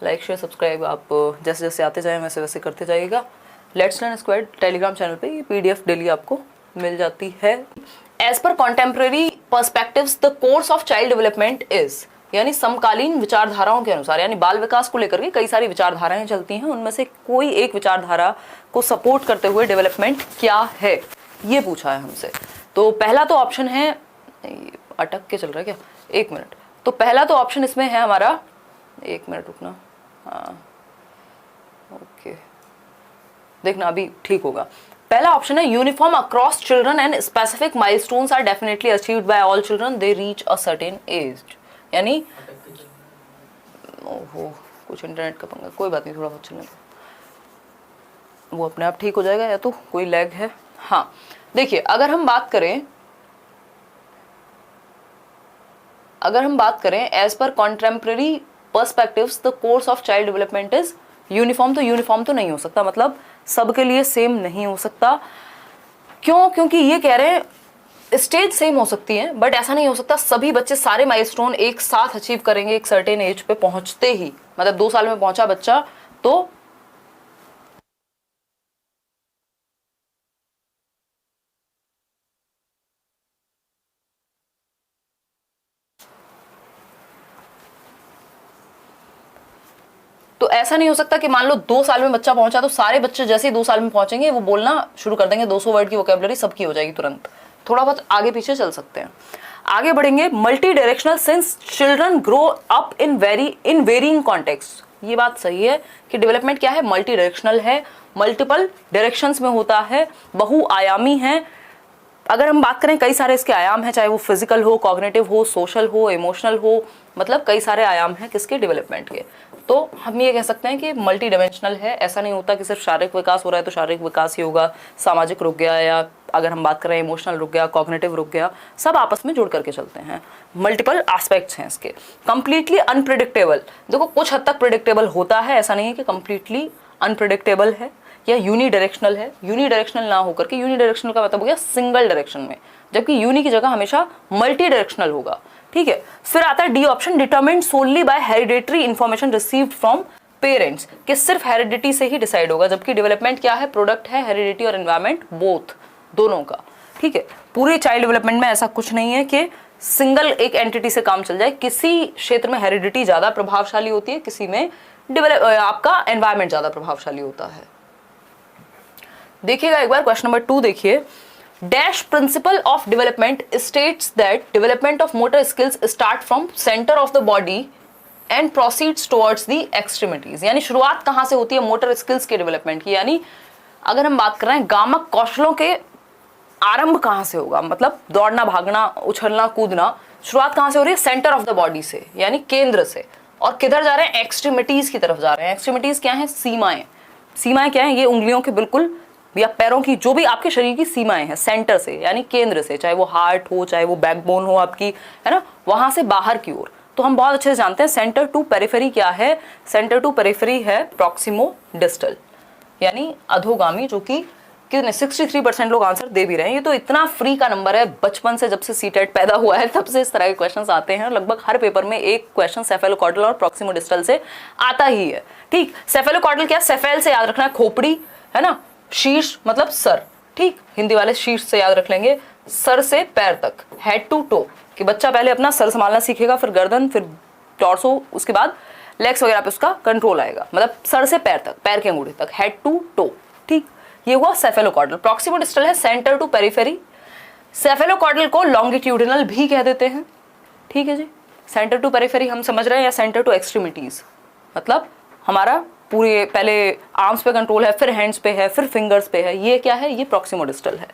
Like share subscribe आप जैसे जैसे आते जाएं वैसे वैसे करते जाइएगा। Let's learn squared Telegram channel पे ये PDF डेली आपको मिल जाती है। As per contemporary perspectives the course of child development is, यानी समकालीन विचारधाराओं के अनुसार, यानी बाल विकास को लेकर के कई सारी विचारधाराएं चलती हैं, उनमें से कोई एक विचारधारा को सपोर्ट करते हुए डेवलपमेंट क्या है, ये पूछा है हमसे। तो पहला तो ऑप्शन है, अटक के चल रहा है क्या, एक मिनट, तो पहला तो ऑप्शन इसमें है हमारा, एक मिनट रुकना, हाँ ओके, देखना अभी ठीक होगा। पहला ऑप्शन है uniform across children and specific milestones are definitely achieved by all children they reach a certain age, यानी ओहो कुछ इंटरनेट का पंगा, कोई बात नहीं, थोड़ा बहुत चलने वो अपने आप ठीक हो जाएगा, या तो कोई लैग है। हाँ देखिए, अगर हम बात करें as per contemporary perspectives the course of child development is uniform, तो यूनिफॉर्म तो नहीं हो सकता, मतलब सबके लिए सेम नहीं हो सकता। क्यों? क्योंकि ये कह रहे हैं स्टेज सेम हो सकती है बट ऐसा नहीं हो सकता सभी बच्चे सारे माइलस्टोन एक साथ अचीव करेंगे एक सर्टेन एज पे पहुंचते ही, मतलब 2 साल में पहुंचा बच्चा तो ऐसा नहीं हो सकता कि मान लो 2 साल में बच्चा पहुंचा तो सारे बच्चे जैसे ही 2 साल में पहुंचेंगे वो बोलना शुरू कर देंगे, 200 वर्ड की वोकैबुलरी सबकी हो जाएगी तुरंत। थोड़ा बहुत आगे पीछे चल सकते हैं, आगे बढ़ेंगे। Multi directional since children grow up in varying context, ये बात सही है कि डेवलपमेंट क्या है, मल्टी डायरेक्शनल है, मल्टीपल डायरेक्शंस में होता है, बहुआयामी है। अगर हम बात करें कई सारे इसके आयाम हैं, चाहे वो फिजिकल हो, कॉग्निटिव हो, सोशल हो, इमोशनल हो, मतलब कई सारे आयाम हैं किसके, डेवलपमेंट के। तो हम ये कह सकते हैं कि मल्टी डायमेंशनल है। ऐसा नहीं होता कि सिर्फ शारीरिक विकास हो रहा है तो शारीरिक विकास ही होगा, सामाजिक रुक गया, या अगर हम बात करें इमोशनल रुक गया, कॉग्निटिव रुक गया, सब आपस में जुड़ करके चलते हैं। मल्टीपल एस्पेक्ट्स हैं इसके। कंप्लीटली अनप्रिडिक्टेबल, देखो कुछ हद तक प्रिडिक्टेबल होता है, ऐसा नहीं है कि कंप्लीटली अनप्रिडिक्टेबल है या यूनी डायरेक्शनल है। यूनी डायरेक्शनल ना होकर के, यूनी डायरेक्शनल का मतलब हो गया सिंगल डायरेक्शन में, जबकि यूनी की जगह हमेशा मल्टी डायरेक्शनल होगा, ठीक है। फिर आता है D option, determined solely by hereditary information received from parents, कि सिर्फ हेरिडिटी से ही डिसाइड होगा, जबकि डेवलपमेंट क्या है, प्रोडक्ट है हेरिडिटी और एनवायरमेंट बोथ, दोनों का, ठीक है। पूरे चाइल्ड डेवलपमेंट में ऐसा कुछ नहीं है कि सिंगल एक एंटिटी से काम चल जाए। किसी क्षेत्र में हेरिडिटी ज्यादा प्रभावशाली होती है, किसी में आपका एनवायरमेंट ज्यादा प्रभावशाली होता है। देखिएगा एक बार क्वेश्चन नंबर 2 देखिए। Dash principle of development states that development of motor skills start from centre of the body and proceeds towards the extremities, यानी शुरुआत कहां से होती है मोटर स्किल्स के डेवलपमेंट की, यानी अगर हम बात कर रहे हैं गामक कौशलों के आरंभ कहां से होगा, मतलब दौड़ना, भागना, उछलना, कूदना, शुरुआत कहां से हो रही है, सेंटर ऑफ द बॉडी से, यानी केंद्र से, और किधर जा रहे हैं, एक्सट्रीमिटीज की तरफ जा रहे हैं। एक्सट्रीमिटीज क्या है, सीमाएं। सीमाएं क्या है, ये उंगलियों के बिल्कुल या पैरों की, जो भी आपके शरीर की सीमाएं हैं, सेंटर से यानी केंद्र से, चाहे वो हार्ट हो, चाहे वो बैकबोन हो आपकी, है ना, वहां से बाहर की ओर। तो हम बहुत अच्छे से जानते हैं सेंटर टू पेरिफेरी क्या है, सेंटर टू पेरिफेरी है प्रॉक्सिमो डिस्टल, यानी अधोगामी, जो कि 63% लोग आंसर दे भी रहे हैं। ये तो इतना फ्री का नंबर है, बचपन से जब से सीटेट पैदा हुआ है तब से इस तरह के क्वेश्चंस आते हैं। लगभग हर पेपर में एक क्वेश्चन सेफेलोकॉर्डल और प्रॉक्सिमो डिस्टल से आता ही है, ठीक। सेफेलोकॉर्डल क्या, सेफेल से याद रखना है खोपड़ी, है ना, शीर्ष मतलब सर, ठीक, हिंदी वाले शीर्ष से याद रख लेंगे, सर से पैर तक, हेड टू टो, कि बच्चा पहले अपना सर संभालना सीखेगा, फिर गर्दन, फिर टॉर्सो, उसके बाद लेग्स वगैरह पे उसका कंट्रोल आएगा, मतलब सर से पैर तक, पैर के अंगूठे तक, हेड टू टो, ठीक। ये हुआ सेफेलोकॉर्डल। प्रॉक्सिमो डिस्टल है सेंटर टू पेरिफेरी। सेफेलोकॉर्डल को लॉन्गिट्यूडिनल भी कह देते हैं, ठीक है जी। सेंटर टू पेरिफेरी हम समझ रहे हैं, या सेंटर टू एक्सट्रीमिटीज, मतलब हमारा पूरे पहले आर्म्स पे कंट्रोल है, फिर हैंड्स पे है, फिर फिंगर्स पे है, ये क्या है, ये प्रॉक्सिमो डिस्टल है।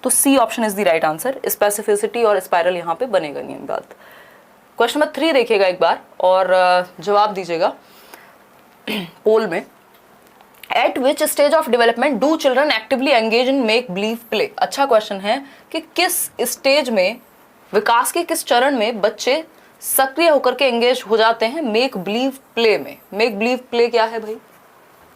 तो C option is the right answer. Specificity और स्पाइरल यहाँ पे बनेगा नहीं बात। क्वेश्चन नंबर 3 देखिएगा एक बार और जवाब दीजिएगा पोल में। Eight which stage of development do children actively engage in make believe play. अच्छा क्वेश्चन है कि किस स्टेज में, विकास के किस चरण में बच्चे सक्रिय होकर के एंगेज हो जाते हैं मेक बिलीव प्ले में। मेक बिलीव प्ले क्या है भाई,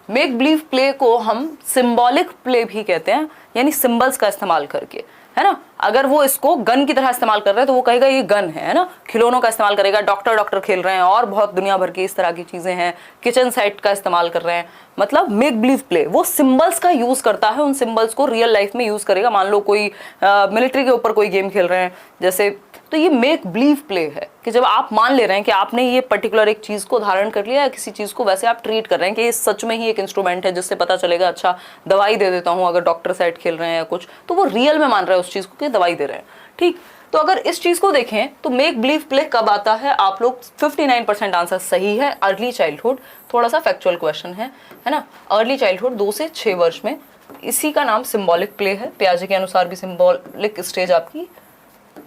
मेक बिलीव प्ले को हम सिंबॉलिक प्ले भी कहते हैं, यानी सिंबल्स का इस्तेमाल करके, है ना। अगर वो इसको गन की तरह इस्तेमाल कर रहे हैं तो वो कहेगा ये गन है ना। खिलौनों का इस्तेमाल करेगा, डॉक्टर डॉक्टर खेल रहे हैं और बहुत दुनिया भर की इस तरह की चीजें हैं, किचन सेट का इस्तेमाल कर रहे हैं। मतलब मेक बिलीव प्ले, वो सिंबल्स का यूज करता है, उन सिंबल्स को रियल लाइफ में यूज करेगा। मान लो कोई मिलिट्री के ऊपर कोई गेम खेल रहे हैं जैसे, तो ये मेक बिलीव प्ले है कि जब आप मान ले रहे हैं कि आपने ये पर्टिकुलर एक चीज को धारण कर लिया है, किसी चीज को वैसे आप ट्रीट कर रहे हैं कि ये सच में ही एक इंस्ट्रूमेंट है जिससे पता चलेगा, अच्छा दवाई दे देता हूं अगर डॉक्टर सेट खेल रहे हैं या कुछ, तो वो रियल में मान रहे हैं उस चीज को कि दवाई दे रहे हैं। ठीक, तो अगर इस चीज को देखें तो मेक बिलीव प्ले कब आता है, आप लोग 59% आंसर सही है, अर्ली चाइल्डहुड। थोड़ा सा फैक्चुअल क्वेश्चन है ना। अर्ली चाइल्डहुड 2 से 6 वर्ष में, इसी का नाम सिंबॉलिक प्ले है। पियाजे के अनुसार भी सिंबॉलिक स्टेज आपकी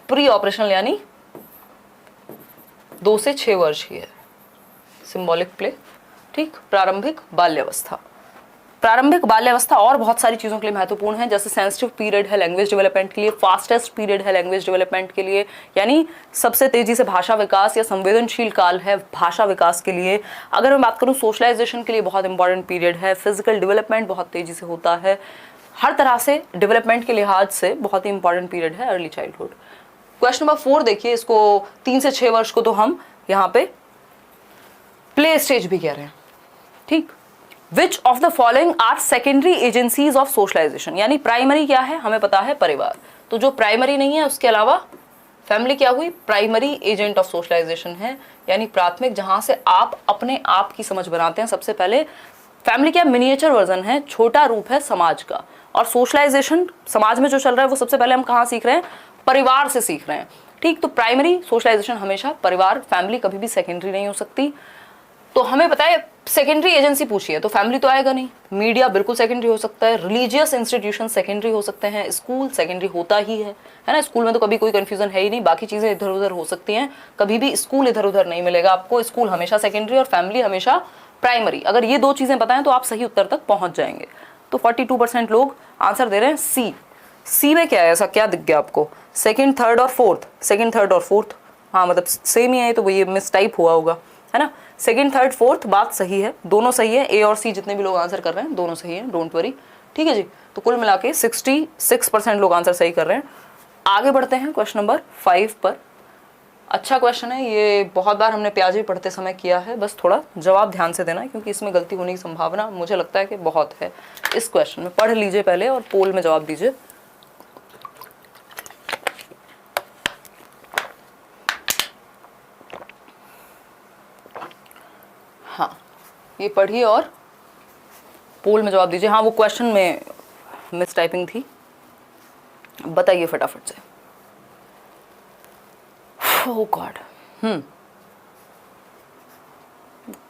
प्री ऑपरेशनल यानी 2 से 6 वर्ष ही है सिंबॉलिक प्ले। ठीक, प्रारंभिक बाल्यावस्था, प्रारंभिक बाल्यावस्था और बहुत सारी चीजों के लिए महत्वपूर्ण है, जैसे सेंसिटिव पीरियड है लैंग्वेज डेवलपमेंट के लिए, फास्टेस्ट पीरियड है लैंग्वेज डेवलपमेंट के लिए, यानी सबसे तेजी से भाषा विकास या संवेदनशील काल है भाषा विकास के लिए। अगर मैं बात करूं सोशलाइजेशन के लिए बहुत इंपॉर्टेंट पीरियड है, फिजिकल डेवलपमेंट बहुत तेजी से होता है, हर तरह से डेवलपमेंट के लिहाज से बहुत ही इंपॉर्टेंट पीरियड है अर्ली चाइल्डहुड। क्वेश्चन नंबर 4 देखिए, इसको 3 से 6 वर्ष को तो हम यहाँ पे प्ले स्टेज भी कह रहे हैं। ठीक, which of the following are secondary agencies of socialisation, यानी प्राइमरी क्या है हमें पता है परिवार, तो जो प्राइमरी नहीं है उसके अलावा फैमिली क्या हुई, प्राइमरी एजेंट ऑफ सोशलाइजेशन है, यानी प्राथमिक जहां से आप अपने आप की समझ बनाते हैं। सबसे पहले फैमिली क्या मिनिएचर वर्जन है, छोटा रूप है समाज का, और सोशलाइजेशन समाज में जो चल रहा है वो सबसे पहले हम कहाँ सीख रहे हैं, परिवार से सीख रहे हैं। ठीक, तो प्राइमरी सोशलाइजेशन हमेशा परिवार, फैमिली कभी भी सेकेंडरी नहीं हो सकती। तो हमें पता है सेकेंडरी एजेंसी पूछी है तो फैमिली तो आएगा नहीं, मीडिया बिल्कुल सेकेंडरी हो सकता है, रिलीजियस इंस्टीट्यूशन सेकेंडरी हो सकते हैं, स्कूल सेकेंडरी होता ही है ना। स्कूल में तो कभी कोई कंफ्यूजन है ही नहीं, बाकी चीजें इधर उधर हो सकती हैं, कभी भी स्कूल इधर उधर नहीं मिलेगा आपको। स्कूल हमेशा सेकेंडरी और फैमिली हमेशा प्राइमरी। अगर ये 2 चीजें बताएं तो आप सही उत्तर तक पहुंच जाएंगे। तो 42% लोग आंसर दे रहे हैं सी। सी में क्या है, ऐसा क्या दिख गया आपको, सेकंड थर्ड और फोर्थ, सेकंड थर्ड और फोर्थ, हाँ मतलब सेम ही है, तो ये मिस टाइप हुआ होगा है ना। सेकंड थर्ड फोर्थ बात सही है, दोनों सही है, ए और सी जितने भी लोग आंसर कर रहे हैं दोनों सही है, डोंट वरी। ठीक है जी, तो कुल मिला के 66% लोग आंसर सही कर रहे हैं। आगे बढ़ते हैं क्वेश्चन नंबर 5 पर। अच्छा क्वेश्चन है ये, बहुत बार हमने पियाजे पढ़ते समय किया है, बस थोड़ा जवाब ध्यान से देना है क्योंकि इसमें गलती होने की संभावना मुझे लगता है कि बहुत है। इस क्वेश्चन में पढ़ लीजिए पहले और पोल में जवाब दीजिए। हाँ, ये पढ़िए और पोल में जवाब दीजिए। हाँ, वो क्वेश्चन में मिस टाइपिंग थी, बताइए फटाफट से। ओह गॉड,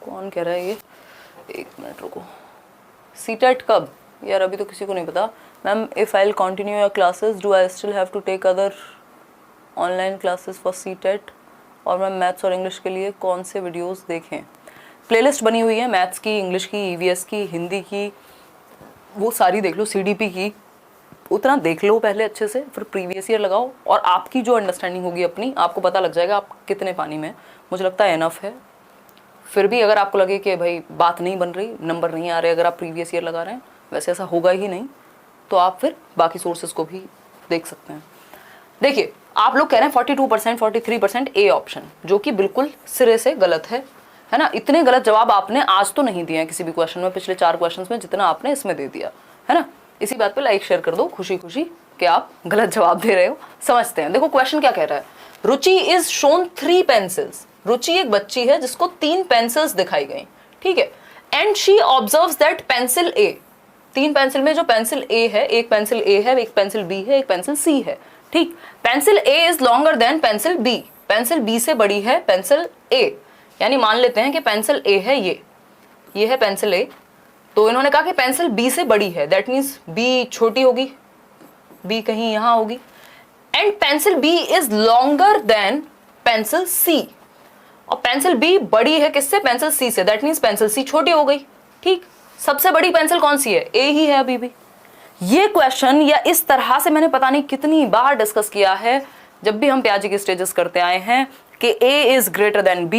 कौन कह रहा है ये, 1 मिनट रुको। सीटेट कब, यार अभी तो किसी को नहीं पता। Ma'am if I will continue your classes do I still have to take other online classes for CTET, और मैम मैथ्स और इंग्लिश के लिए कौन से वीडियोस देखें। प्लेलिस्ट बनी हुई है मैथ्स की, इंग्लिश की, ईवीएस की, हिंदी की, वो सारी देख लो, सीडीपी की, उतना देख लो पहले अच्छे से, फिर प्रीवियस ईयर लगाओ और आपकी जो अंडरस्टैंडिंग होगी अपनी, आपको पता लग जाएगा आप कितने पानी में। मुझे लगता है एनफ है। फिर भी अगर आपको लगे कि भाई बात नहीं बन रही, नंबर नहीं आ रहे, अगर आप प्रीवियस ईयर लगा रहे हैं, वैसे ऐसा होगा ही नहीं, तो आप फिर बाकी सोर्सेज को भी देख सकते हैं। देखिए आप लोग कह रहे हैं 42%, 43% ए ऑप्शन, जो कि बिल्कुल सिरे से गलत है ना। इतने गलत जवाब आपने आज तो नहीं दिए हैं किसी भी क्वेश्चन में, पिछले 4 क्वेश्चन में जितना आपने इसमें दे दिया है ना। इसी बात पे लाइक शेयर कर दो खुशी खुशी कि आप गलत जवाब दे रहे हो। समझते हैं, देखो क्वेश्चन क्या कह रहा है। रुचि इज शोन 3 पेंसिल्स, रुचि एक बच्ची है जिसको 3 पेंसिल्स दिखाई गई, ठीक है। And she observes that pencil A, 3 pencil में जो पेंसिल ए है, एक पेंसिल ए है, एक पेंसिल बी है, एक पेंसिल सी है, ठीक। Pencil A is longer than pencil B, pencil B से बड़ी है पेंसिल ए, यानी मान लेते हैं कि पेंसिल ए है, ये है पेंसिल ए, तो इन्होंने कहा कि पेंसिल बी से बड़ी है, दैट मीन्स बी छोटी होगी, बी कहीं यहां होगी। And pencil B is longer than pencil C, और पेंसिल बी बड़ी है किससे, पेंसिल सी से, दैट मीन्स पेंसिल सी छोटी हो गई, ठीक। सबसे बड़ी पेंसिल कौन सी है, ए ही है अभी भी। ये क्वेश्चन या इस तरह से मैंने पता नहीं कितनी बार डिस्कस किया है जब भी हम पियाजे के स्टेजेस करते आए हैं कि A is greater than B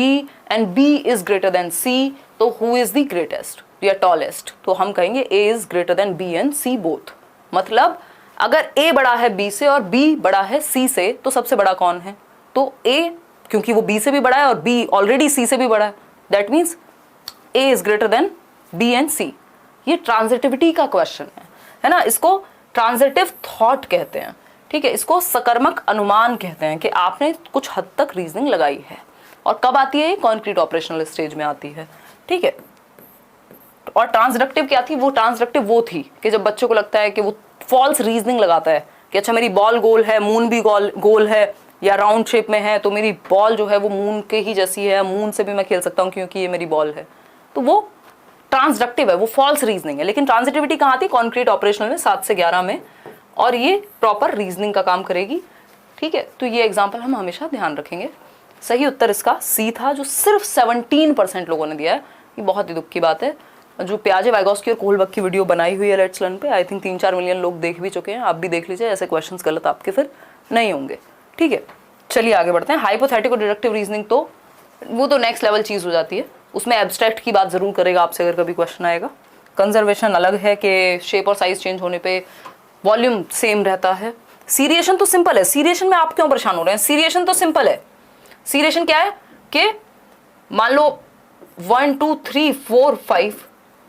and B is greater than C, तो हु इज द ग्रेटेस्ट या टॉलेस्ट, तो हम कहेंगे A is greater than B and C both. मतलब अगर A बड़ा है B से और B बड़ा है C से तो सबसे बड़ा कौन है? तो A, क्योंकि वो B से भी बड़ा है और B ऑलरेडी C से भी बड़ा है, that means A is greater than B and C। ये ट्रांजिटिविटी का क्वेश्चन है ना, इसको ट्रांजिटिव थॉट कहते हैं, ठीक है, इसको सकर्मक अनुमान कहते हैं कि आपने कुछ हद तक रीजनिंग लगाई है। और कब आती है ये? कॉन्क्रीट ऑपरेशनल स्टेज में आती है, ठीक है। और ट्रांसडक्टिव क्या थी? वो ट्रांसडक्टिव वो थी कि जब बच्चों को लगता है कि वो फॉल्स रीजनिंग लगाता है कि अच्छा मेरी बॉल गोल है, मून भी गोल है या राउंड शेप में है, तो मेरी बॉल जो है वो मून के ही जैसी है, मून से भी मैं खेल सकता हूँ क्योंकि ये मेरी बॉल है, तो वो ट्रांसडक्टिव है, वो फॉल्स रीजनिंग है। लेकिन ट्रांजिटिविटी कहाँ थी? कॉन्क्रीट ऑपरेशनल में 7 से 11 में, और ये प्रॉपर रीजनिंग का काम करेगी, ठीक है। तो ये एग्जाम्पल हम हमेशा ध्यान रखेंगे। सही उत्तर इसका सी था, जो सिर्फ 17% लोगों ने दिया है। ये बहुत ही दुख की बात है। जो प्याजे, वाइगॉस्की और कोहलबर्ग की वीडियो बनाई हुई है लेट्स लर्न पे, आई थिंक 3-4 मिलियन लोग देख भी चुके हैं, आप भी देख लीजिए, ऐसे क्वेश्चंस गलत आपके फिर नहीं होंगे, ठीक है। चलिए आगे बढ़ते हैं। हाइपोथेटिकल डिडक्टिव रीजनिंग तो वो तो नेक्स्ट लेवल चीज़ हो जाती है, उसमें एब्स्ट्रैक्ट की बात जरूर करेगा आपसे अगर कभी क्वेश्चन आएगा। कंजर्वेशन अलग है कि शेप और साइज चेंज होने पे वॉल्यूम सेम रहता है। सीरिएशन तो सिंपल है, सीरिएशन में आप क्यों परेशान हो रहे हैं? सीरिएशन तो सिंपल है। सीरिएशन क्या है कि मान लो 1 2 3 4 5,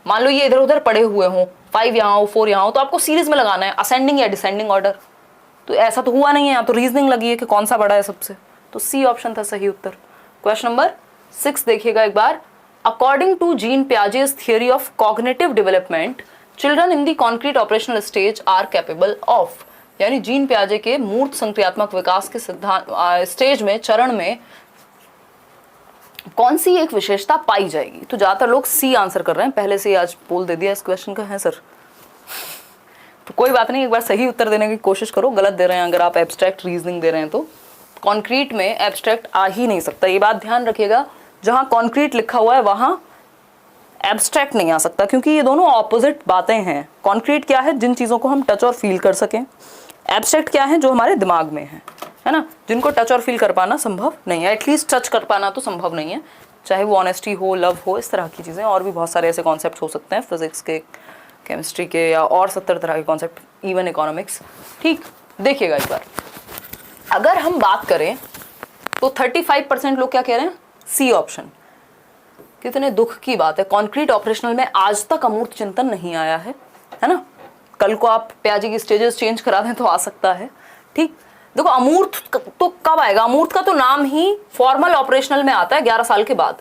मान लो ये इधर उधर पड़े हुए हों, 5 यहाँ हो 4 यहाँ हो, तो आपको सीरीज में लगाना है, असेंडिंग या डिसेंडिंग ऑर्डर। तो ऐसा तो हुआ नहीं है, यहाँ तो रीजनिंग लगी है कि कौन सा बड़ा है सबसे, तो सी ऑप्शन था सही उत्तर। क्वेश्चन नंबर 6 देखिएगा एक बार। According to Jean Piaget's theory of cognitive development, children in the concrete operational stage are capable of, यानी जीन पियाजे के मूर्त संक्रियात्मक विकास के सिद्धांत स्टेज में, चरण में कौन सी एक विशेषता पाई जाएगी? तो ज्यादातर लोग सी आंसर कर रहे हैं, पहले से ही आज पोल दे दिया इस क्वेश्चन का है सर। तो कोई बात नहीं, एक बार सही उत्तर देने की कोशिश करो। गलत दे रहे हैं अगर आप एब्स्ट्रैक्ट रीजनिंग दे रहे हैं तो कॉन्क्रीट में एब्स्ट्रैक्ट आ ही नहीं सकता, ये बात ध्यान रखिएगा। जहां कॉन्क्रीट लिखा हुआ है वहां एब्स्ट्रैक्ट नहीं आ सकता, क्योंकि ये दोनों ऑपोजिट बातें हैं। कॉन्क्रीट क्या है? जिन चीज़ों को हम टच और फील कर सकें। एब्स्ट्रैक्ट क्या है? जो हमारे दिमाग में है ना, जिनको टच और फील कर पाना संभव नहीं है, एटलीस्ट टच कर पाना तो संभव नहीं है, चाहे वो ऑनेस्टी हो, लव हो, इस तरह की चीज़ें। और भी बहुत सारे ऐसे कॉन्सेप्ट हो सकते हैं, फिजिक्स के, केमिस्ट्री के, या और 70 तरह के कॉन्सेप्ट, इवन इकोनॉमिक्स, ठीक। देखिएगा एक बार, अगर हम बात करें तो 35% लोग क्या कह रहे हैं? C option. कितने दुख की बात है, कॉन्क्रीट ऑपरेशनल में आज तक अमूर्त चिंतन नहीं आया है ना। कल को आप पियाजे की स्टेजेस चेंज करा दें तो आ सकता है, ठीक। देखो अमूर्त तो कब आएगा? अमूर्त का तो नाम ही फॉर्मल ऑपरेशनल में आता है 11 साल के बाद,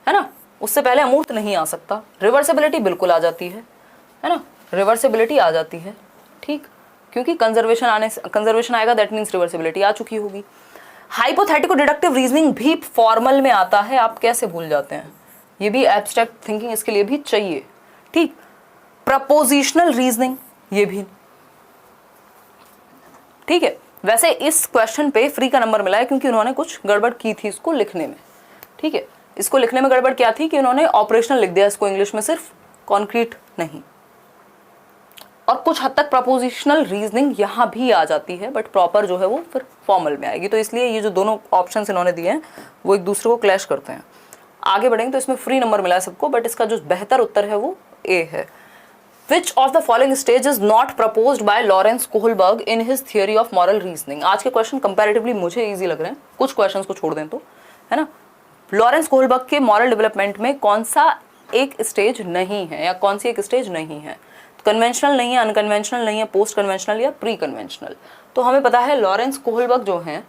है ना, उससे पहले अमूर्त नहीं आ सकता। रिवर्सिबिलिटी बिल्कुल आ जाती है ना, रिवर्सिबिलिटी आ जाती है, ठीक, क्योंकि कंजर्वेशन आएगा, दैट मीन्स रिवर्सिबिलिटी आ चुकी होगी। हाइपोथेटिकल डिडक्टिव रीजनिंग भी फॉर्मल में आता है, आप कैसे भूल जाते हैं? ये भी एब्स्ट्रैक्ट थिंकिंग इसके लिए भी चाहिए, ठीक। प्रपोजिशनल रीजनिंग ये भी, ठीक है। वैसे इस क्वेश्चन पे फ्री का नंबर मिला है क्योंकि उन्होंने कुछ गड़बड़ की थी इसको लिखने में, ठीक है। इसको लिखने में गड़बड़ क्या थी कि उन्होंने ऑपरेशनल लिख दिया इसको इंग्लिश में, सिर्फ कॉन्क्रीट नहीं। और कुछ हद तक प्रपोजिशनल रीजनिंग यहाँ भी आ जाती है, बट प्रॉपर जो है वो फिर फॉर्मल में आएगी। तो इसलिए ये जो दोनों ऑप्शन इन्होंने दिए हैं वो एक दूसरे को क्लैश करते हैं। आगे बढ़ेंगे तो इसमें फ्री नंबर मिला है सबको, बट इसका जो बेहतर उत्तर है वो ए है। Which of the following stage is not proposed by Lawrence Kohlberg in his theory of moral reasoning? आज के क्वेश्चन कंपैरेटिवली मुझे इजी लग रहे हैं, कुछ क्वेश्चंस को छोड़ दें तो, है ना। लॉरेंस कोहलबर्ग के मॉरल डेवलपमेंट में कौन सा एक स्टेज नहीं है, या कौन सी एक स्टेज नहीं है? कन्वेंशनल नहीं है, अनकन्वेंशनल नहीं है, पोस्ट कन्वेंशनल या प्री कन्वेंशनल। तो हमें पता है लॉरेंस कोहलबर्ग जो हैं,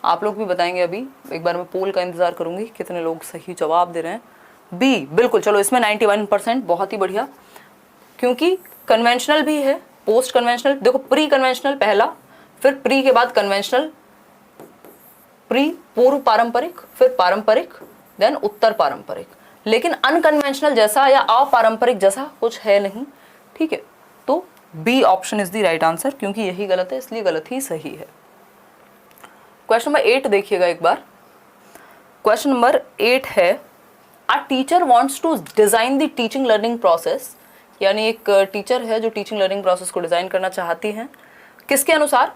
आप लोग भी बताएंगे अभी, एक बार मैं पोल का इंतजार करूंगी कितने लोग सही जवाब दे रहे हैं। बी बिल्कुल, चलो इसमें 91%, बहुत ही बढ़िया, क्योंकि कन्वेंशनल भी है, पोस्ट कन्वेंशनल। देखो प्री कन्वेंशनल पहला, फिर प्री के बाद कन्वेंशनल, प्री पूर्व पारंपरिक, फिर पारंपरिक, देन उत्तर पारंपरिक। लेकिन अनकन्वेंशनल जैसा या अपारंपरिक जैसा कुछ है नहीं, ठीक है। तो B option is the right answer, क्योंकि यही गलत है इसलिए गलत ही सही है। क्वेश्चन नंबर 8 देखिएगा एक बार। क्वेश्चन नंबर 8 है, a teacher wants to design the teaching learning process, यानी एक टीचर है जो टीचिंग लर्निंग प्रोसेस को डिजाइन करना चाहती हैं, किसके अनुसार?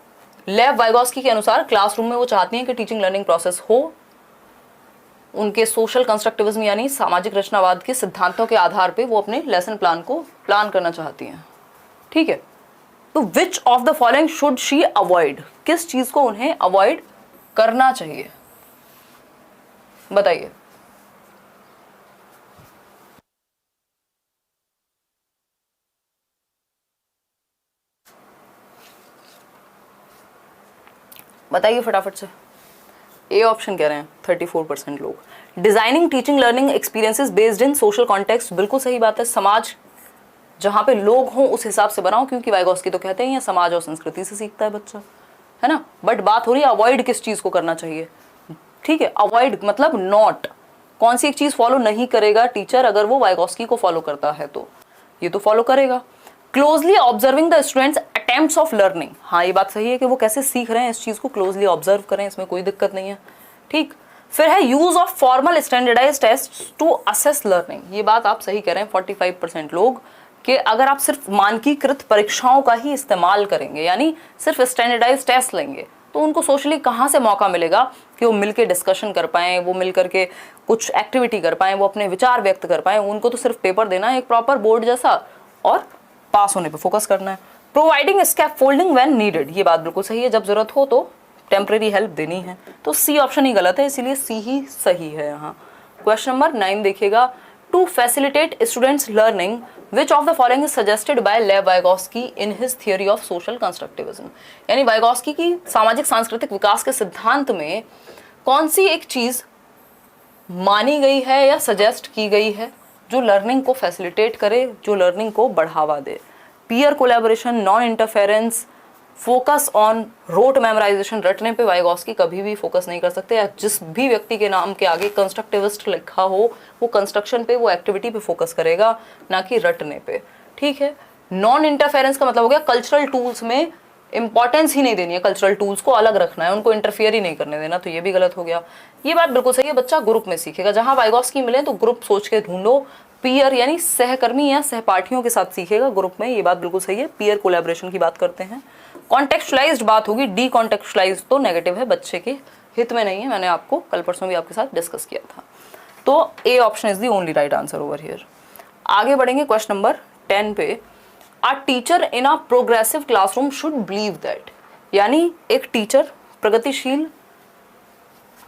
लेव वाइगॉस्की के अनुसार। क्लासरूम में वो चाहती हैं कि टीचिंग लर्निंग प्रोसेस हो उनके सोशल कंस्ट्रक्टिविज्म यानी सामाजिक रचनावाद के सिद्धांतों के आधार पे वो अपने लेसन प्लान को प्लान करना चाहती हैं, ठीक है। तो विच of the following should she avoid, किस चीज को उन्हें अवॉइड करना चाहिए, बताइए। बताइए फटाफट से। ए ऑप्शन कह रहे हैं 34% लोग। Designing teaching learning experiences based in social context, बिल्कुल सही बात है। समाज जहां पे लोग हों उस हिसाब से बनाओ, क्योंकि वाइगोस्की तो कहते हैं समाज और संस्कृति से सीखता है बच्चा, है ना। बट बात हो रही है अवॉइड किस चीज को करना चाहिए, ठीक है। अवॉइड मतलब नॉट, कौन सी एक चीज फॉलो नहीं करेगा टीचर अगर वो वाइगोस्की को फॉलो करता है, तो ये तो फॉलो करेगा। Closely observing the students attempts of learning, हाँ ये बात सही है कि वो कैसे सीख रहे हैं इस चीज को क्लोजली ऑब्जर्व करें, इसमें कोई दिक्कत नहीं है, ठीक। फिर है use of formal standardised test to assess learning, ये बात आप सही कह रहे हैं 45% लोग, कि अगर आप सिर्फ मानकीकृत परीक्षाओं का ही इस्तेमाल करेंगे, यानी सिर्फ स्टैंडर्डाइज्ड टेस्ट लेंगे, तो उनको सोशली कहाँ से मौका मिलेगा कि वो मिलके डिस्कशन कर पाएं, वो मिल करके कुछ एक्टिविटी कर पाएं, वो अपने विचार व्यक्त कर पाएं। उनको तो सिर्फ पेपर देना है एक प्रॉपर बोर्ड जैसा और पास होने पे फोकस करना है। प्रोवाइडिंग स्कैफोल्डिंग व्हेन नीडेड, ये बात बिल्कुल सही है, जब जरूरत हो तो टेम्परेरी हेल्प देनी है। तो सी ऑप्शन ही गलत है, इसीलिए सी ही सही है यहाँ। क्वेश्चन नंबर 9 देखिएगा, to facilitate students learning which of the following is suggested by Lev Vygotsky in his theory of social constructivism, यानी वाइगोस्की की सामाजिक सांस्कृतिक विकास के सिद्धांत में कौन सी एक चीज मानी गई है या सजेस्ट की गई है जो लर्निंग को फैसिलिटेट करे, जो लर्निंग को बढ़ावा दे। Peer collaboration, non interference, focus on rote memorization, रटने पे वाइगोस्की कभी भी फोकस नहीं कर सकते, या जिस भी व्यक्ति के नाम के आगे कंस्ट्रक्टिविस्ट लिखा हो वो कंस्ट्रक्शन पे, वो एक्टिविटी पे फोकस करेगा, ना कि रटने पे, ठीक है। नॉन इंटरफेरेंस का मतलब हो गया कल्चरल टूल्स में इंपॉर्टेंस ही नहीं देनी है, कल्चरल टूल्स को अलग रखना है, उनको इंटरफियर ही नहीं करने देना, तो ये भी गलत हो गया। ये बात बिल्कुल सही है, बच्चा ग्रुप में सीखेगा, जहां वाइगोस्की मिले तो ग्रुप सोच के ढूंढो, पीयर यानी सहकर्मी या सहपाठियों के साथ सीखेगा ग्रुप में, ये बात बिल्कुल सही है। पीयर कोलैबोरेशन की बात करते हैं। कॉन्टेक्चुअलाइज्ड बात होगी, डी कॉन्टेक्चुअलाइज्ड तो नेगेटिव है, बच्चे के हित में नहीं है, मैंने आपको कल परसों भी आपके साथ डिस्कस किया था। तो A option is the only right answer over here. आगे बढ़ेंगे क्वेश्चन नंबर 10 पे। A teacher in a progressive classroom should believe that, यानी एक टीचर प्रगतिशील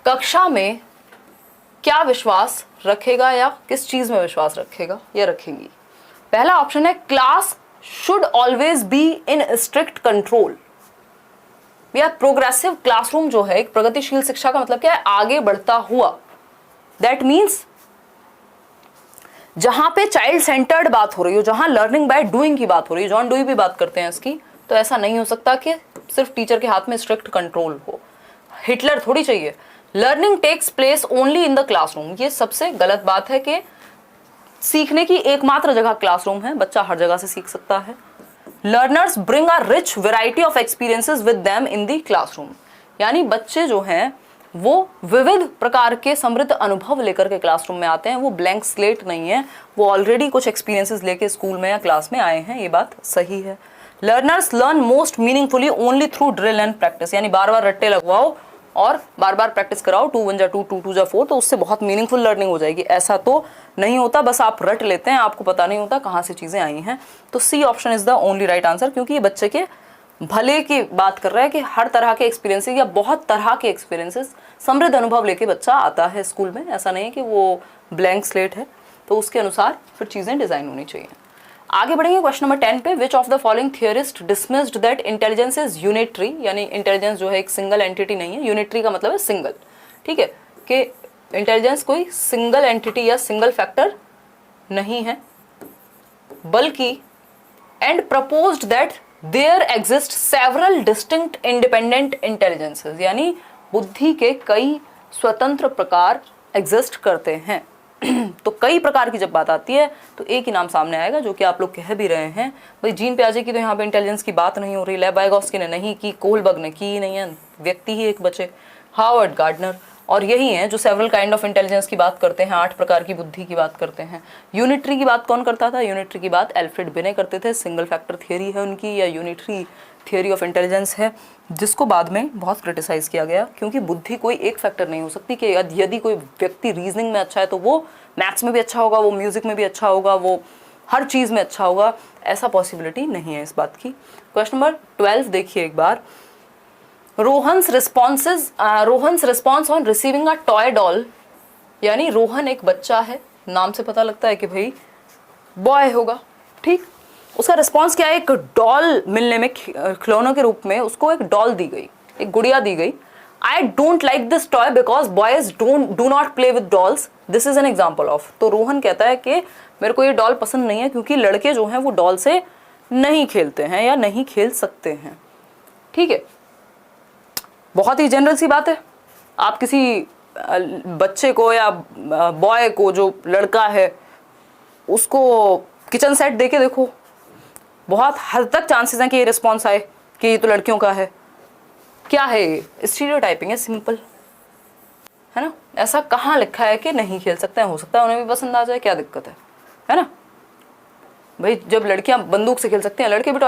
कक्षा में क्या विश्वास रखेगा या किस चीज में विश्वास रखेगा या रखेगी। पहला ऑप्शन है class should always be in strict control. या प्रोग्रेसिव क्लासरूम जो है, एक प्रगतिशील शिक्षा का मतलब क्या है, आगे बढ़ता हुआ। दैट मीन्स जहां पे चाइल्ड सेंटर्ड बात हो रही हो, जहां लर्निंग बाय डूइंग की बात हो रही है, जॉन डुई भी बात करते हैं इसकी, तो ऐसा नहीं हो सकता कि सिर्फ टीचर के हाथ में स्ट्रिक्ट कंट्रोल हो। हिटलर थोड़ी चाहिए। Learning takes place only in the classroom, ये सबसे गलत बात है कि सीखने की एकमात्र जगह क्लासरूम है, बच्चा हर जगह से सीख सकता है। Learners bring a rich variety of experiences with them in the classroom, यानी बच्चे जो हैं वो विविध प्रकार के समृद्ध अनुभव लेकर के क्लासरूम में आते हैं, वो ब्लैंक स्लेट नहीं है, वो ऑलरेडी कुछ एक्सपीरियंसेस लेके स्कूल में या क्लास में आए हैं, ये बात सही है। Learners learn most meaningfully only through drill and practice, यानी बार बार रट्टे लगवाओ और बार बार प्रैक्टिस कराओ, 2 1 जा 2 2 2 जा 4, तो उससे बहुत मीनिंगफुल लर्निंग हो जाएगी। ऐसा तो नहीं होता, बस आप रट लेते हैं, आपको पता नहीं होता कहाँ से चीजें आई हैं। तो C option is the only right answer, क्योंकि ये बच्चे के भले की बात कर रहा है कि हर तरह के एक्सपीरियंसेस या बहुत तरह के एक्सपीरियंसेस, समृद्ध अनुभव लेके बच्चा आता है स्कूल में, ऐसा नहीं है कि वो ब्लैंक स्लेट है, तो उसके अनुसार फिर चीजें डिजाइन होनी चाहिए। आगे बढ़ेंगे क्वेश्चन नंबर 10 पे। विच of the following theorist dismissed that intelligence is unitary, यानी इंटेलिजेंस जो है एक सिंगल एंटिटी नहीं है, यूनिटरी का मतलब है सिंगल, ठीक है, कि इंटेलिजेंस कोई सिंगल एंटिटी या सिंगल फैक्टर नहीं है, बल्कि and proposed that there exist several distinct independent intelligences, यानी बुद्धि के कई स्वतंत्र प्रकार एग्जिस्ट करते हैं। तो कई प्रकार की जब बात आती है तो एक ही नाम सामने आएगा, जो कि आप लोग कह भी रहे हैं, भाई जीन पियाजे की तो यहाँ पे इंटेलिजेंस की बात नहीं हो रही, लेव वाइगोस्की ने नहीं की, कोहलबर्ग ने की ही नहीं है, व्यक्ति ही एक बचे, हावर्ड गार्डनर, और यही है जो सेवरल काइंड ऑफ इंटेलिजेंस की बात करते हैं, 8 प्रकार की बुद्धि की बात करते हैं। यूनिटरी की बात कौन करता था? यूनिटरी की बात एल्फ्रेड बिने करते थे, सिंगल फैक्टर थियरी है उनकी, या यूनिटरी थियरी ऑफ इंटेलिजेंस है, जिसको बाद में बहुत क्रिटिसाइज किया गया, क्योंकि बुद्धि कोई एक फैक्टर नहीं हो सकती कि यदि कोई व्यक्ति रीजनिंग में अच्छा है तो वो मैथ्स में भी अच्छा होगा, वो म्यूजिक में भी अच्छा होगा, वो हर चीज़ में अच्छा होगा, ऐसा पॉसिबिलिटी नहीं है इस बात की। क्वेश्चन नंबर 12 देखिए एक बार। Rohan's response on receiving a toy doll, यानी रोहन एक बच्चा है, नाम से पता लगता है कि भाई बॉय होगा, ठीक। उसका रिस्पॉन्स क्या है, एक डॉल मिलने में, खिलौनों के रूप में उसको एक डॉल दी गई, एक गुड़िया दी गई। I don't like this toy because boys do not play with dolls, this is an example of. तो रोहन कहता है कि मेरे को ये डॉल पसंद नहीं है क्योंकि लड़के जो हैं वो डॉल से नहीं खेलते हैं या नहीं खेल सकते हैं, ठीक है। बहुत ही जनरल सी बात है। आप किसी बच्चे को या बॉय को, जो लड़का है, उसको किचन सेट देके देखो, बहुत हद तक चांसेस हैं कि ये रिस्पॉन्स आए कि ये तो लड़कियों का है। क्या है ये? स्टीरियोटाइपिंग है, सिंपल है ना। ऐसा कहाँ लिखा है कि नहीं खेल सकते हैं, हो सकता है उन्हें भी पसंद आ जाए, क्या दिक्कत है ना भाई। जब लड़कियां बंदूक से खेल सकते हैं, लड़के भी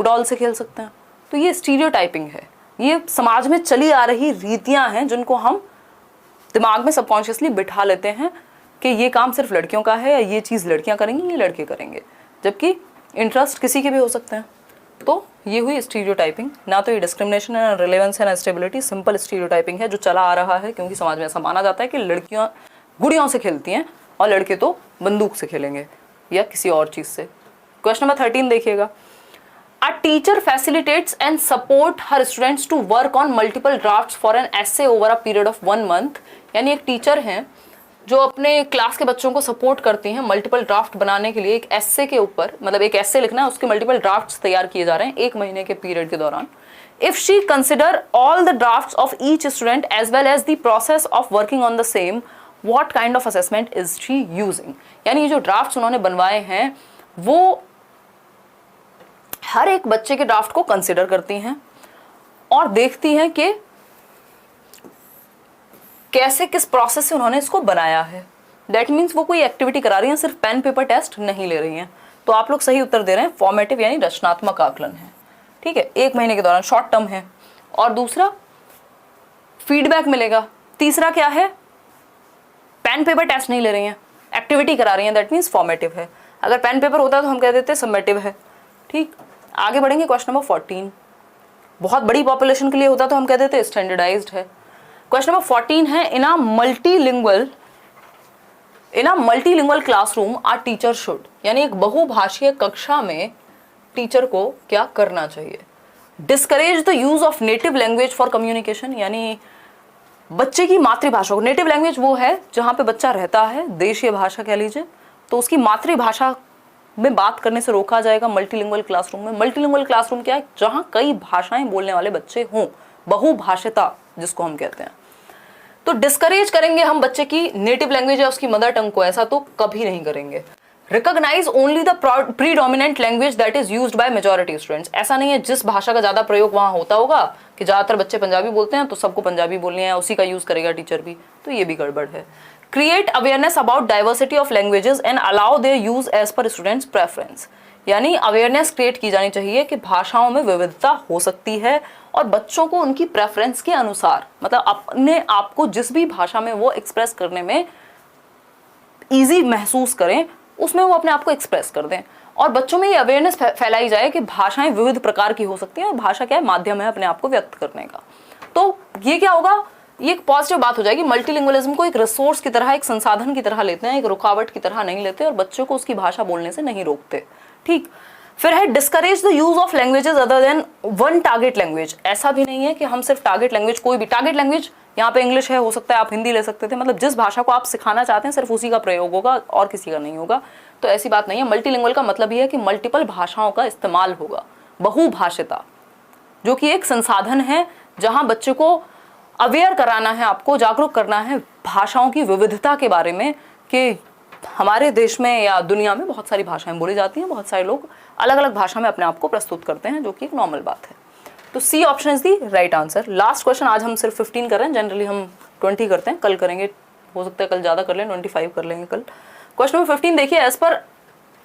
डॉल से खेल सकते हैं। तो ये स्टीरियोटाइपिंग है, ये समाज में चली आ रही रीतियां हैं जिनको हम दिमाग में सबकॉन्शियसली बिठा लेते हैं कि ये काम सिर्फ लड़कियों का है, या ये चीज़ लड़कियां करेंगी, ये लड़के करेंगे, जबकि इंटरेस्ट किसी के भी हो सकते हैं। तो ये हुई स्टीरियोटाइपिंग। ना तो ये डिस्क्रिमिनेशन है, ना रिलेवेंस है, ना स्टेबिलिटी, सिंपल स्टीरियोटाइपिंग है जो चला आ रहा है, क्योंकि समाज में ऐसा माना जाता है कि लड़कियां गुड़ियों से खेलती हैं और लड़के तो बंदूक से खेलेंगे या किसी और चीज़ से। क्वेश्चन नंबर 13 देखिएगा। A teacher facilitates and support her students to work on multiple drafts for an essay over a period of 1 month। यानी एक टीचर हैं जो अपने क्लास के बच्चों को सपोर्ट करती हैं मल्टीपल ड्राफ्ट बनाने के लिए, एक एस्से के ऊपर, मतलब एक एस्से लिखना है, उसके मल्टीपल ड्राफ्ट्स तैयार किए जा रहे हैं 1 महीने के पीरियड के दौरान। If she consider all the drafts of each student as well as the process of working on the same, what kind of assessment is she using. यानी ये जो ड्राफ्ट्स उन्होंने बनवाए हैं वो हर एक बच्चे के ड्राफ्ट को कंसिडर करती हैं और देखती हैं कि कैसे, किस प्रोसेस से उन्होंने इसको बनाया है। दैट मीन्स वो कोई एक्टिविटी करा रही हैं, सिर्फ पेन पेपर टेस्ट नहीं ले रही हैं। तो आप लोग सही उत्तर दे रहे हैं, फॉर्मेटिव यानी रचनात्मक आकलन है, ठीक है। 1 महीने के दौरान, शॉर्ट टर्म है। और दूसरा फीडबैक मिलेगा। तीसरा क्या है, पेन पेपर टेस्ट नहीं ले रही हैं, एक्टिविटी करा रही हैं, दैट मीन्स फॉर्मेटिव है। अगर पेन पेपर होता तो हम कह देते समेटिव है, ठीक। आगे बढ़ेंगे, क्वेश्चन नंबर 14। बहुत बड़ी पॉपुलेशन के लिए होता तो हम कह देते स्टैंडर्डाइज्ड है। क्वेश्चन नंबर 14 है, in a multilingual classroom a teacher should, यानी एक बहुभाषीय कक्षा में टीचर को क्या करना चाहिए। Discourage the use of native language for communication, यानी बच्चे की मातृभाषा को, नेटिव लैंग्वेज वो है जहाँ पे बच्चा रहता है, देशीय भाषा कह लीजिए, तो उसकी मातृभाषा में बात करने से रोका जाएगा मल्टीलिंगुअल क्लासरूम में। मल्टीलिंगुअल क्लासरूम क्या है, जहां कई भाषाएं बोलने वाले बच्चे हों, बहुभाषिता जिसको हम कहते हैं। तो डिस्करेज करेंगे हम बच्चे की नेटिव लैंग्वेज या उसकी मदर टंग को, ऐसा तो कभी नहीं करेंगे। Recognise only the predominant language that is used by majority students, ऐसा नहीं है जिस भाषा का ज्यादा प्रयोग वहां होता होगा कि ज्यादातर बच्चे पंजाबी बोलते हैं तो सबको पंजाबी बोलनी है, उसी का यूज करेगा टीचर भी, तो ये भी गड़बड़ है। Create awareness about diversity of languages and allow their use as per students preference, यानी अवेयरनेस क्रिएट की जानी चाहिए कि भाषाओं में विविधता हो सकती है और बच्चों को उनकी प्रेफरेंस के अनुसार, मतलब अपने आप को जिस भी भाषा में वो एक्सप्रेस करने में ईजी महसूस करें, उसमें वो अपने आप को एक्सप्रेस कर दें। और बच्चों में ये अवेयरनेस फैलाई जाए कि भाषाएं विविध प्रकार की हो सकती हैं और भाषा क्या है, माध्यम है अपने आप को व्यक्त करने का। तो ये क्या होगा, ये एक पॉजिटिव बात हो जाएगी। मल्टीलिंगुअलिज्म को एक रिसोर्स की तरह, एक संसाधन की तरह लेते हैं, एक रुकावट की तरह नहीं लेते और बच्चों को उसकी भाषा बोलने से नहीं रोकते, ठीक। फिर है discourage the use of languages other than one target language, ऐसा भी नहीं है कि हम सिर्फ टारगेट लैंग्वेज, कोई भी टारगेट लैंग्वेज, यहाँ पे इंग्लिश है, हो सकता है आप हिंदी ले सकते थे, मतलब जिस भाषा को आप सिखाना चाहते हैं सिर्फ उसी का प्रयोग होगा और किसी का नहीं होगा। तो ऐसी बात नहीं है। मल्टीलिंगुअल का मतलब ये है कि मल्टीपल भाषाओं का इस्तेमाल होगा, बहुभाषिता, जो कि एक संसाधन है जहां बच्चे को अवेयर कराना है, आपको जागरूक करना है भाषाओं की विविधता के बारे में, कि हमारे देश में या दुनिया में बहुत सारी भाषाएं बोली जाती हैं, बहुत सारे लोग अलग अलग भाषा में अपने आप को प्रस्तुत करते हैं, जो कि एक नॉर्मल बात है। तो C option is the right answer. Last question, आज हम सिर्फ 15 कर रहे हैं, जनरली हम 20 करते हैं, कल करेंगे, हो सकता है कल ज़्यादा कर लें, 25 कर लेंगे कल। क्वेश्चन नंबर 15 देखिए, as per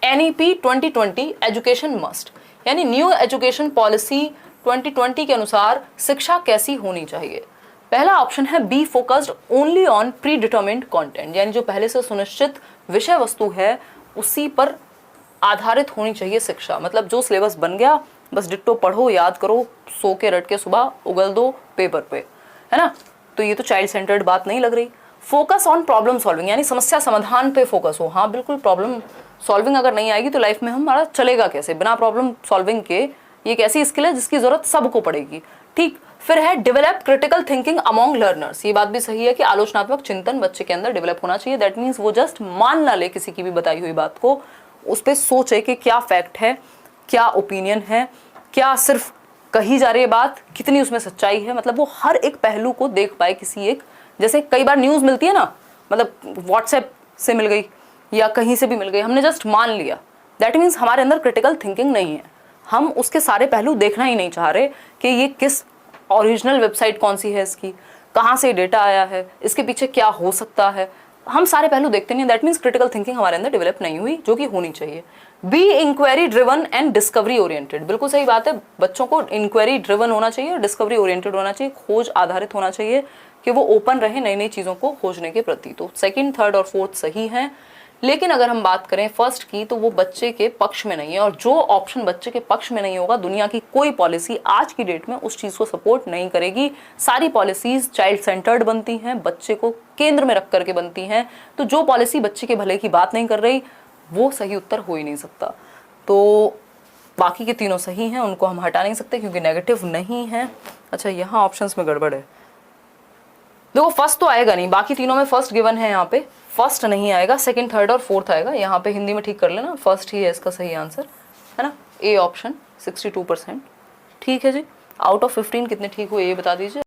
NEP 2020 education must, यानी न्यू एजुकेशन पॉलिसी 2020 के अनुसार शिक्षा कैसी होनी चाहिए। पहला ऑप्शन है be focused only on pre determined content, यानी जो पहले से सुनिश्चित विषय वस्तु है उसी पर आधारित होनी चाहिए शिक्षा। मतलब जो सिलेबस बन गया बस डिट्टो पढ़ो, याद करो, सो के रट के सुबह उगल दो पेपर पे, है ना। तो ये तो चाइल्ड सेंटर्ड बात नहीं लग रही। फोकस ऑन प्रॉब्लम सॉल्विंग, यानी समस्या समाधान पे फोकस हो। हाँ बिल्कुल, प्रॉब्लम सॉल्विंग अगर नहीं आएगी तो लाइफ में हमारा चलेगा कैसे। बिना प्रॉब्लम सॉल्विंग के ये एक ऐसी स्किल है जिसकी जरूरत सबको पड़ेगी। ठीक, फिर है develop critical thinking among learners. ये बात भी सही है कि आलोचनात्मक चिंतन बच्चे के अंदर डेवलप होना चाहिए। दैट मीन्स वो जस्ट मान ना ले किसी की भी बताई हुई बात को, उस पर सोचे कि क्या फैक्ट है, क्या ओपिनियन है, क्या सिर्फ कही जा रही है बात, कितनी उसमें सच्चाई है। मतलब वो हर एक पहलू को देख पाए किसी एक, जैसे कई बार न्यूज़ मिलती है ना, मतलब व्हाट्सएप से मिल गई या कहीं से भी मिल गई, हमने जस्ट मान लिया, दैट मीन्स हमारे अंदर क्रिटिकल थिंकिंग नहीं है। हम उसके सारे पहलू देखना ही नहीं चाह रहे कि ये किस ओरिजिनल वेबसाइट कौन सी है इसकी, कहाँ से डेटा आया है, इसके पीछे क्या हो सकता है, हम सारे पहलू देखते नहीं। दैट मीन्स क्रिटिकल थिंकिंग हमारे अंदर डेवलप नहीं हुई, जो कि होनी चाहिए। Be inquiry driven and discovery oriented, बिल्कुल सही बात है। बच्चों को इंक्वायरी ड्रिवन होना चाहिए और डिस्कवरी ओरिएंटेड होना चाहिए, खोज आधारित होना चाहिए कि वो ओपन रहे नई नई चीज़ों को खोजने के प्रति। तो सेकंड, थर्ड और फोर्थ सही हैं। लेकिन अगर हम बात करें फर्स्ट की, तो वो बच्चे के पक्ष में नहीं है, और जो ऑप्शन बच्चे के पक्ष में नहीं होगा, दुनिया की कोई पॉलिसी आज की डेट में उस चीज़ को सपोर्ट नहीं करेगी। सारी पॉलिसीज चाइल्ड सेंटर्ड बनती हैं, बच्चे को केंद्र में रख करके बनती हैं। तो जो पॉलिसी बच्चे के भले की बात नहीं कर रही, वो सही उत्तर हो ही नहीं सकता। तो बाकी के तीनों सही हैं, उनको हम हटा नहीं सकते क्योंकि नेगेटिव नहीं है। अच्छा, यहाँ ऑप्शंस में गड़बड़ है। देखो फर्स्ट तो आएगा नहीं, बाकी तीनों में फर्स्ट गिवन है, यहाँ पे फर्स्ट नहीं आएगा, सेकंड, थर्ड और फोर्थ आएगा। यहाँ पे हिंदी में ठीक कर लेना, फर्स्ट ही है इसका सही आंसर, है ना। A option 62%। ठीक है जी, आउट ऑफ 15 कितने ठीक हुए ये बता दीजिए।